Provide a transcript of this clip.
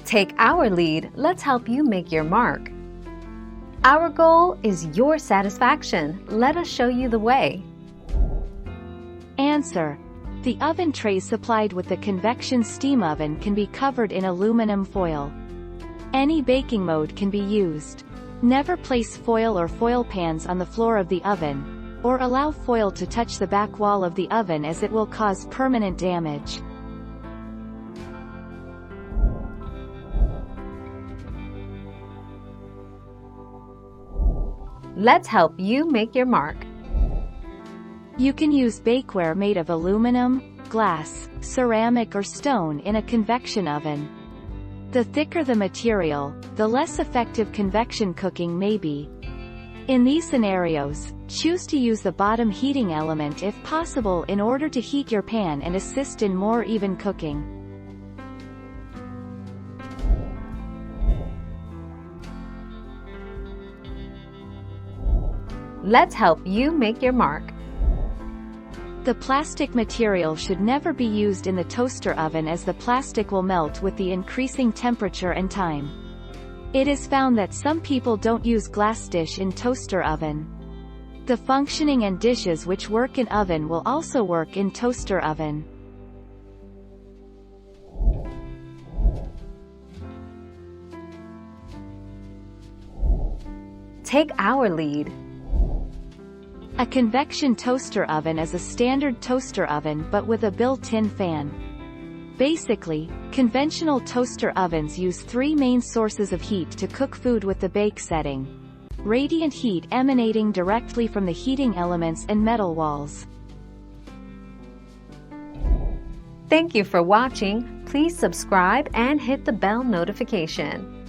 Take our lead, let's help you make your mark. Our goal is your satisfaction. Let us show you the way. Answer. The oven trays supplied with the convection steam oven can be covered in aluminum foil. Any baking mode can be used. Never place foil or foil pans on the floor of the oven, or allow foil to touch the back wall of the oven as it will cause permanent damage. Let's help you make your mark. You can use bakeware made of aluminum, glass, ceramic or stone in a convection oven. The thicker the material, the less effective convection cooking may be. In these scenarios, choose to use the bottom heating element if possible in order to heat your pan and assist in more even cooking. Let's help you make your mark. The plastic material should never be used in the toaster oven as the plastic will melt with the increasing temperature and time. It is found that some people don't use glass dish in toaster oven. The functioning and dishes which work in oven will also work in toaster oven. Take our lead. A convection toaster oven is a standard toaster oven but with a built-in fan. Basically, conventional toaster ovens use three main sources of heat to cook food with the bake setting. Radiant heat emanating directly from the heating elements and metal walls. Thank you for watching. Please subscribe and hit the bell notification.